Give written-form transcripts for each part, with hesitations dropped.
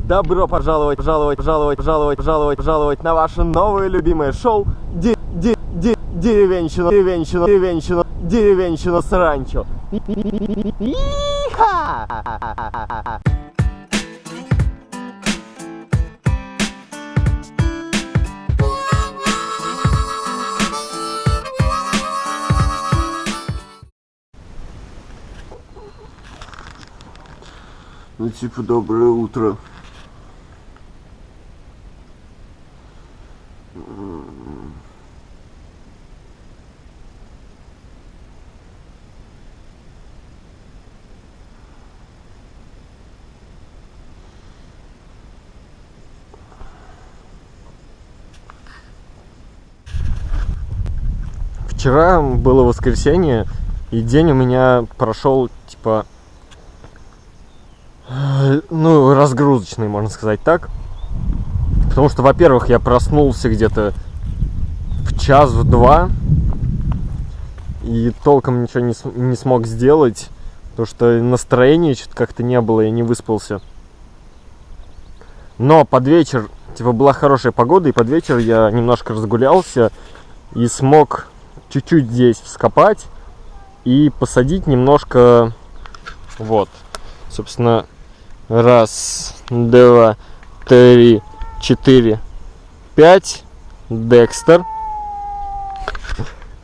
Добро пожаловать на ваше новое любимое шоу Деревенщина с ранчо. Ну типа доброе утро. Вчера было воскресенье, и день у меня прошел типа разгрузочный, можно сказать так. Потому что, во-первых, я проснулся где-то в час, в два, и толком ничего не смог сделать, потому что настроения что-то как-то не было, я не выспался. Но под вечер, типа, была хорошая погода, и под вечер я немножко разгулялся и смог чуть-чуть здесь вскопать и посадить немножко. Вот, собственно, 1, 2, 3, 4, 5 Декстер,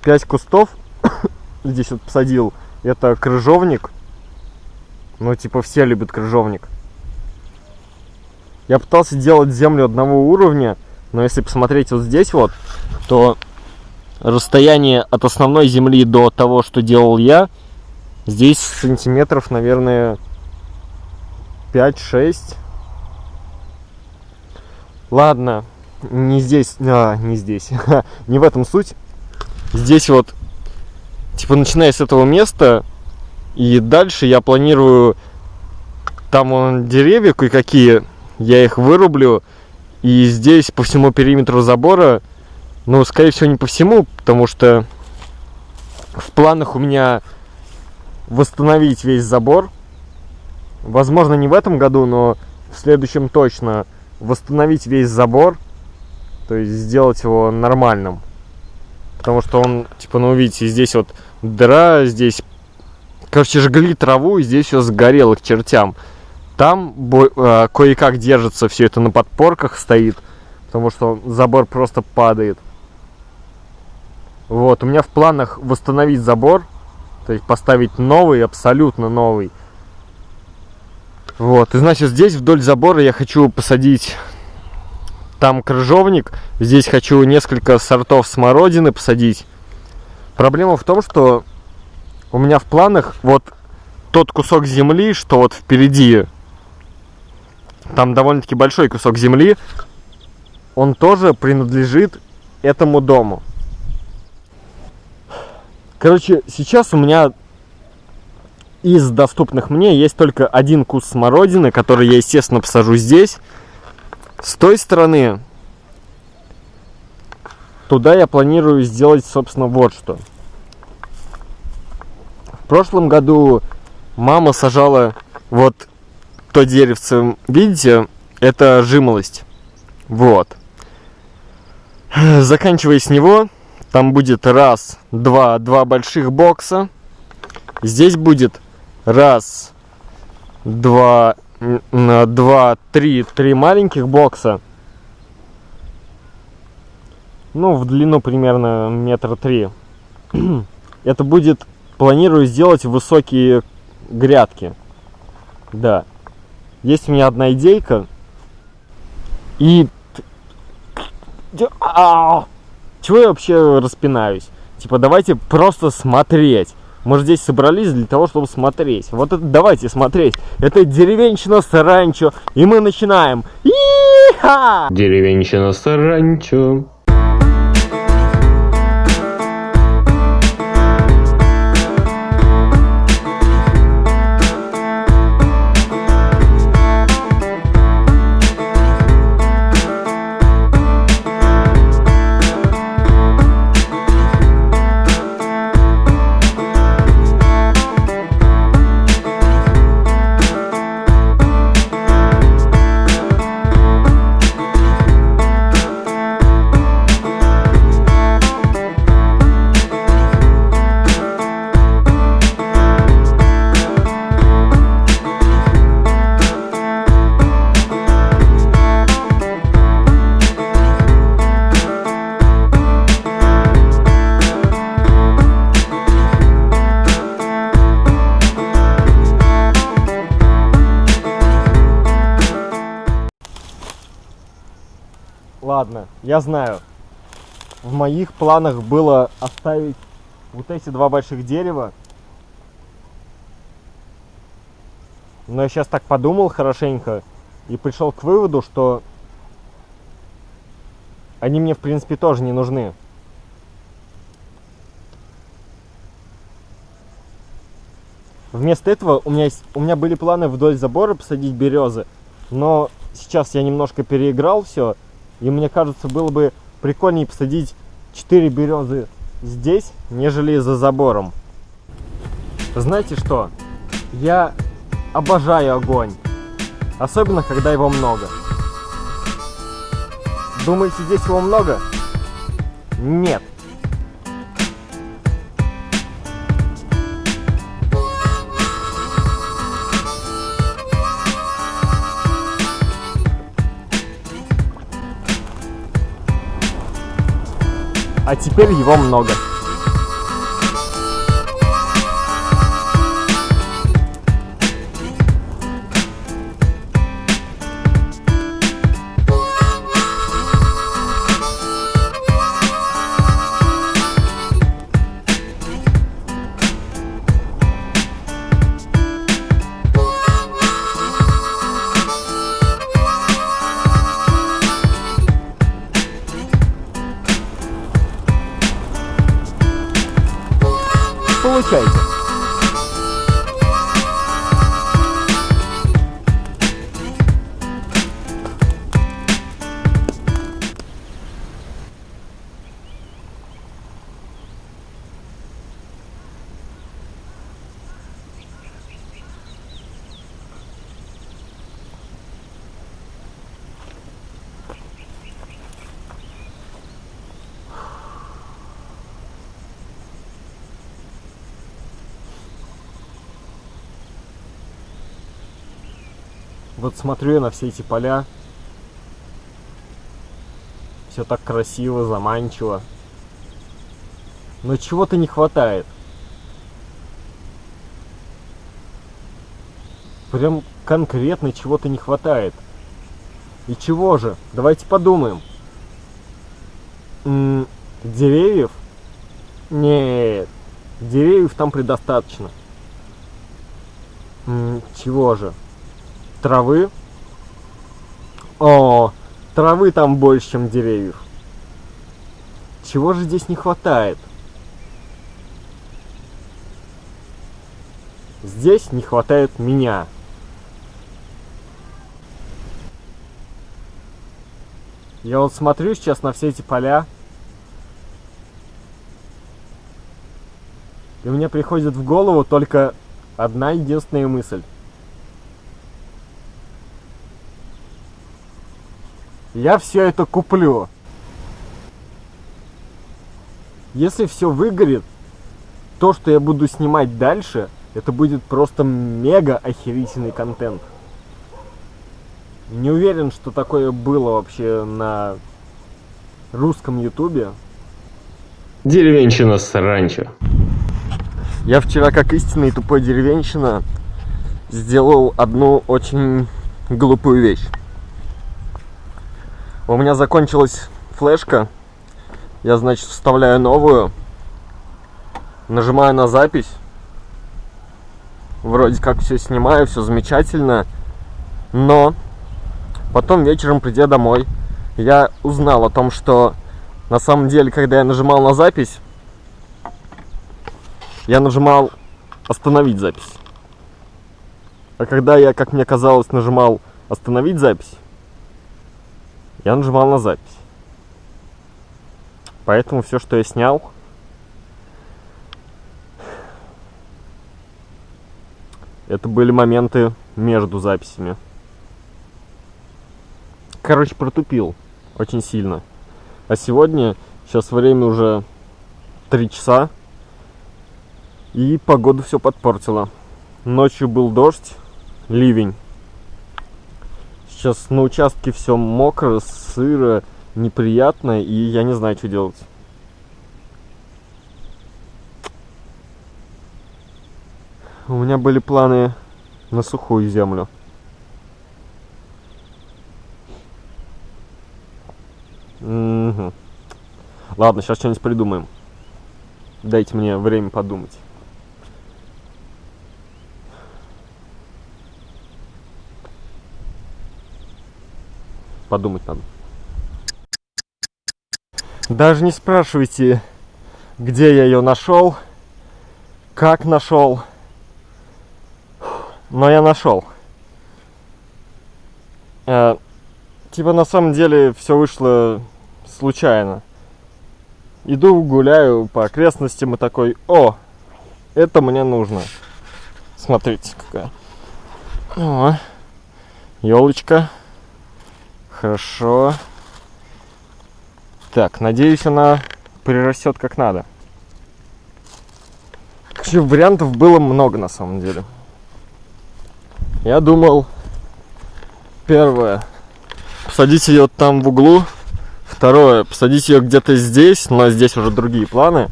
5 кустов здесь вот посадил. Это крыжовник. Ну, типа, все любят крыжовник. Я пытался делать землю одного уровня, но если посмотреть вот здесь вот, то расстояние от основной земли до того, что делал я, здесь сантиметров, наверное, 5-6. Ладно, не здесь, не в этом суть. Здесь вот, типа, начиная с этого места, и дальше я планирую, там вон деревья кое-какие, я их вырублю, и здесь по всему периметру забора, ну, скорее всего, не по всему, потому что в планах у меня восстановить весь забор. Возможно, не в этом году, но в следующем точно восстановить весь забор, то есть сделать его нормальным. Потому что он, типа, ну, видите, здесь вот дыра, здесь, короче, жгли траву, и здесь все сгорело к чертям. Там кое-как держится все это на подпорках стоит, потому что забор просто падает. Вот, у меня в планах восстановить забор, то есть поставить новый, абсолютно новый. Вот, и значит, здесь вдоль забора я хочу посадить, там крыжовник, здесь хочу несколько сортов смородины посадить. Проблема в том, что у меня в планах вот тот кусок земли, что вот впереди, там довольно-таки большой кусок земли, он тоже принадлежит этому дому. Короче, сейчас у меня из доступных мне есть только один куст смородины, который я, естественно, посажу здесь. С той стороны туда я планирую сделать, собственно, вот что. В прошлом году мама сажала вот то деревце, видите, это жимолость. Вот. Заканчивая с него, там будет два больших бокса. Здесь будет 1, 2, 3 маленьких бокса. Ну, в длину примерно 3 метра. Это будет, планирую сделать высокие грядки. Да. Есть у меня одна идейка. И... Чего я вообще распинаюсь? Типа, давайте просто смотреть. Мы же здесь собрались для того, чтобы смотреть. Вот это давайте смотреть. Это деревенщина с ранчо. И мы начинаем. И-ха! Деревенщина с ранчо. ладно, я знаю. В моих планах было оставить вот эти два больших дерева. Но я сейчас так подумал хорошенько и пришел к выводу, что они мне в принципе тоже не нужны. Вместо этого у меня были планы вдоль забора посадить березы, но сейчас я немножко переиграл все, и мне кажется, было бы прикольнее посадить 4 березы здесь, нежели за забором. Знаете что? Я обожаю огонь, особенно когда его много. Думаете, здесь его много? Нет. А теперь его много. Получайте. Вот смотрю я на все эти поля. Все так красиво, заманчиво. Но чего-то не хватает. Прям конкретно чего-то не хватает. И чего же? Давайте подумаем. Деревьев? Нет. Деревьев там предостаточно. Чего же? Травы? О, травы там больше, чем деревьев. Чего же здесь не хватает? Здесь не хватает меня. Я вот смотрю сейчас на все эти поля, и мне приходит в голову только одна единственная мысль. Я все это куплю. Если все выгорит, то, что я буду снимать дальше, это будет просто мега охерительный контент. Не уверен, что такое было вообще на русском ютубе. Деревенщина с ранчо. Я вчера, как истинный тупой деревенщина, сделал одну очень глупую вещь. У меня закончилась флешка. Я, значит, вставляю новую. Нажимаю на запись. Вроде как все снимаю, все замечательно. Но потом вечером, придя домой, я узнал о том, что на самом деле, когда я нажимал на запись, я нажимал остановить запись. А когда я, как мне казалось, нажимал остановить запись, я нажимал на запись. Поэтому все, что я снял, это были моменты между записями. Короче, протупил очень сильно. А сегодня, сейчас время уже 3 часа, и погода все подпортила. Ночью был дождь, ливень. Сейчас на участке все мокро, сыро, неприятно, и я не знаю, что делать. У меня были планы на сухую землю. Мгм. Ладно, сейчас что-нибудь придумаем. Дайте мне время подумать. Подумать надо. Даже не спрашивайте, где я ее нашел, как нашел. Но я нашел. Типа на самом деле все вышло случайно. Иду гуляю по окрестностям и такой: о, это мне нужно. Смотрите, какая. О, елочка. Хорошо. Так, надеюсь, она прирастет как надо. Вообще вариантов было много на самом деле. Я думал, первое, посадить ее там в углу. Второе, посадить ее где-то здесь, но здесь уже другие планы.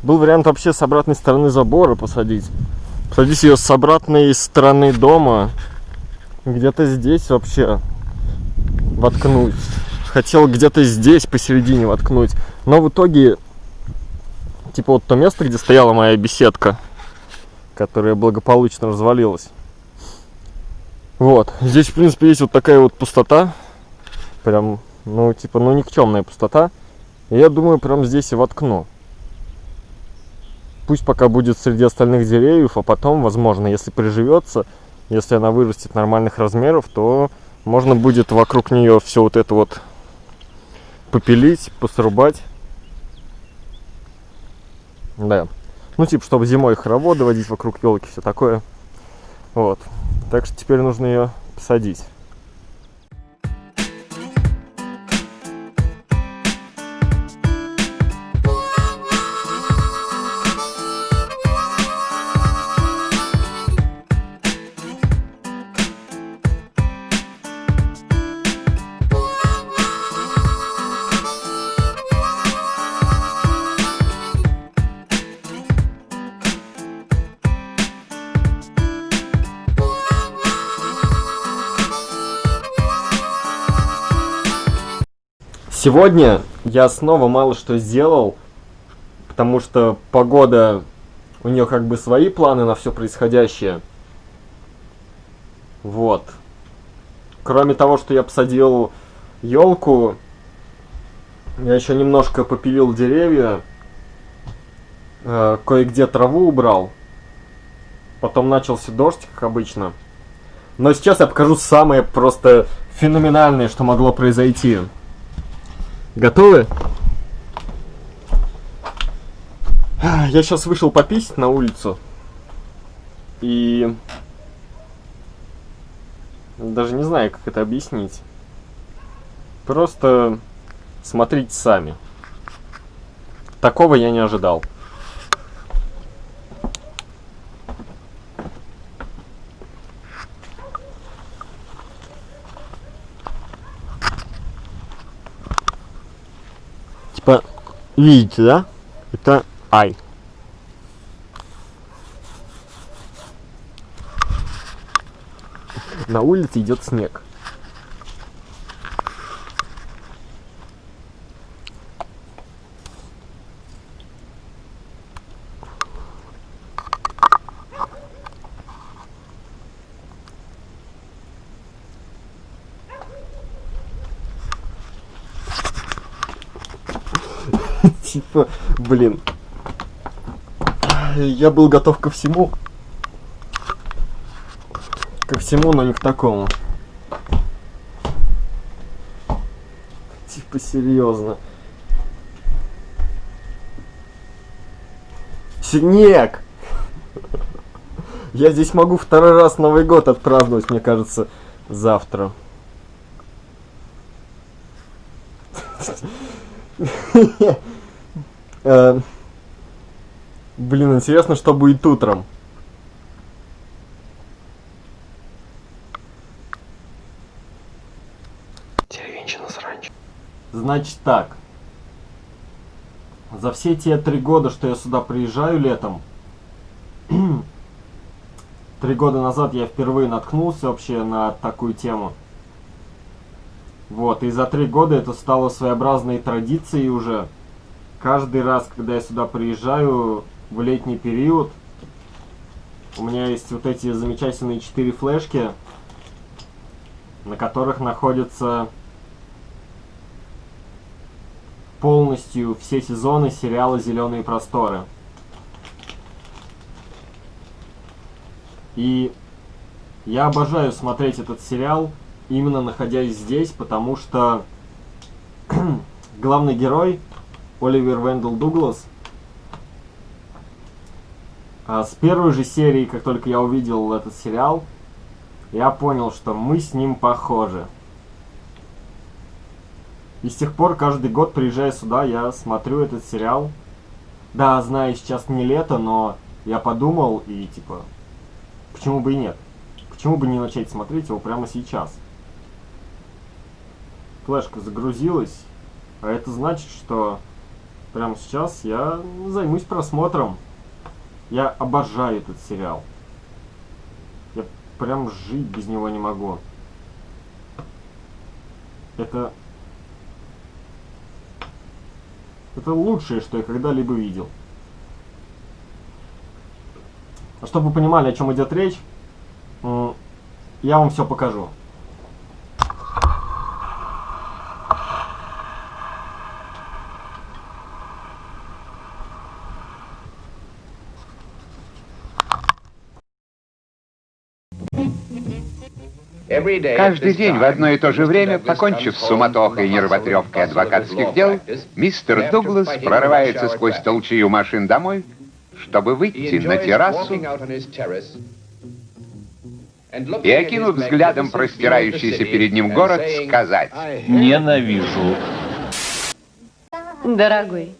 Был вариант вообще с обратной стороны забора посадить. Посадить ее с обратной стороны дома. Где-то здесь вообще воткнуть. Хотел где-то здесь посередине воткнуть. Но в итоге, типа вот то место, где стояла моя беседка, которая благополучно развалилась. Вот. Здесь, в принципе, есть вот такая вот пустота. Прям, ну, типа, ну, никчемная пустота. И я думаю, прям здесь и воткну. Пусть пока будет среди остальных деревьев, а потом, возможно, если приживется, если она вырастет нормальных размеров, то можно будет вокруг нее все вот это вот попилить, посрубать. Да. Ну, типа, чтобы зимой хороводы водить вокруг елки, все такое. Вот. Так что теперь нужно ее посадить. Сегодня я снова мало что сделал, потому что погода, у нее как бы свои планы на все происходящее. Вот. Кроме того, что я посадил елку, я еще немножко попилил деревья, кое-где траву убрал. Потом начался дождь, как обычно. Но сейчас я покажу самое просто феноменальное, что могло произойти. Готовы? Я сейчас вышел пописать на улицу. И даже не знаю, как это объяснить. Просто смотрите сами. Такого я не ожидал. Типа, видите, да? Это ай. На улице идет снег. Типа, блин. Я был готов ко всему. Ко всему, но не к такому. Типа, серьезно. Снег! Я здесь могу второй раз Новый год отпраздновать, мне кажется, завтра. Блин, интересно, что будет утром. Деревенщина сранч. Значит так. За все те 3 года, что я сюда приезжаю летом, 3 года назад я впервые наткнулся вообще на такую тему. Вот, и за 3 года это стало своеобразной традицией уже. Каждый раз, когда я сюда приезжаю в летний период, у меня есть вот эти замечательные 4 флешки, на которых находятся полностью все сезоны сериала «Зеленые просторы». И я обожаю смотреть этот сериал, именно находясь здесь, потому что главный герой Оливер Вендell Дуглас, с первой же серии, как только я увидел этот сериал, я понял, что мы с ним похожи. И с тех пор каждый год, приезжая сюда, я смотрю этот сериал. Да, знаю, сейчас не лето, но я подумал и типа, почему бы и нет? Почему бы не начать смотреть его прямо сейчас? Флешка загрузилась, а это значит, что прямо сейчас я займусь просмотром. Я обожаю этот сериал. Я прям жить без него не могу. Это лучшее, что я когда-либо видел. А чтобы вы понимали, о чем идет речь, я вам все покажу. Каждый день в одно и то же время, покончив с суматохой и нервотрепкой адвокатских дел, мистер Дуглас прорывается сквозь толчею машин домой, чтобы выйти на террасу и, окинув взглядом простирающийся перед ним город, сказать: «Ненавижу». Дорогой,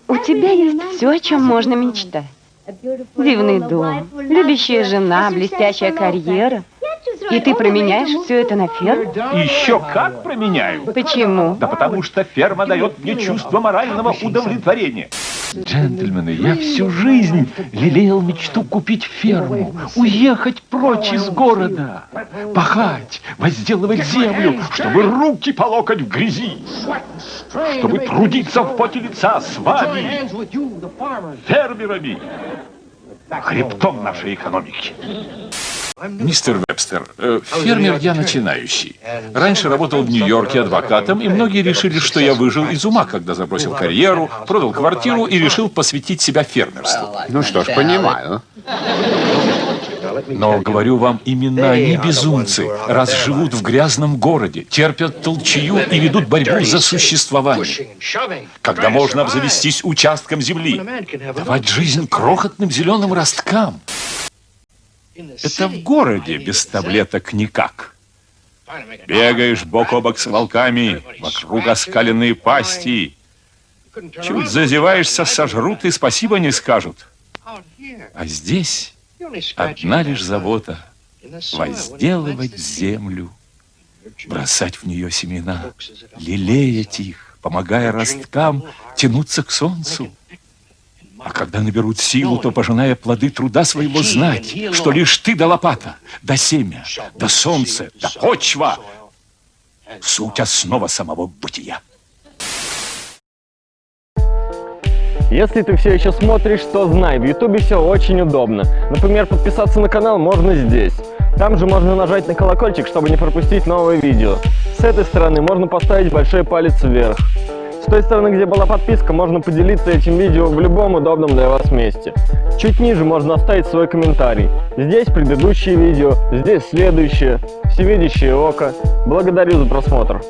у тебя есть все, о чем можно мечтать. Дивный дом, любящая жена, блестящая карьера. И ты променяешь все это на ферму? Еще как променяю. Почему? Да потому что ферма дает мне чувство морального удовлетворения. Джентльмены, я всю жизнь лелеял мечту купить ферму, уехать прочь из города, пахать, возделывать землю, чтобы руки по локоть в грязи, чтобы трудиться в поте лица с вами, фермерами, хребтом нашей экономики. Мистер Вебстер, фермер я начинающий. Раньше работал в Нью-Йорке адвокатом, и многие решили, что я выжил из ума, когда забросил карьеру, продал квартиру и решил посвятить себя фермерству. Ну что ж, понимаю. Но, говорю вам, именно они безумцы, раз живут в грязном городе, терпят толчею и ведут борьбу за существование. Когда можно обзавестись участком земли, давать жизнь крохотным зеленым росткам. Это в городе без таблеток никак. Бегаешь бок о бок с волками, вокруг оскаленные пасти. Чуть зазеваешься, сожрут и спасибо не скажут. А здесь одна лишь забота — возделывать землю, бросать в нее семена, лелеять их, помогая росткам тянуться к солнцу. А когда наберут силу, то, пожиная плоды труда своего, знать, что лишь ты да лопата, да семя, да солнце, да почва — суть основа самого бытия. Если ты все еще смотришь, то знай, в Ютубе все очень удобно. Например, подписаться на канал можно здесь. Там же можно нажать на колокольчик, чтобы не пропустить новые видео. С этой стороны можно поставить большой палец вверх. С той стороны, где была подписка, можно поделиться этим видео в любом удобном для вас месте. Чуть ниже можно оставить свой комментарий. Здесь предыдущие видео, здесь следующее. Всевидящее око. Благодарю за просмотр.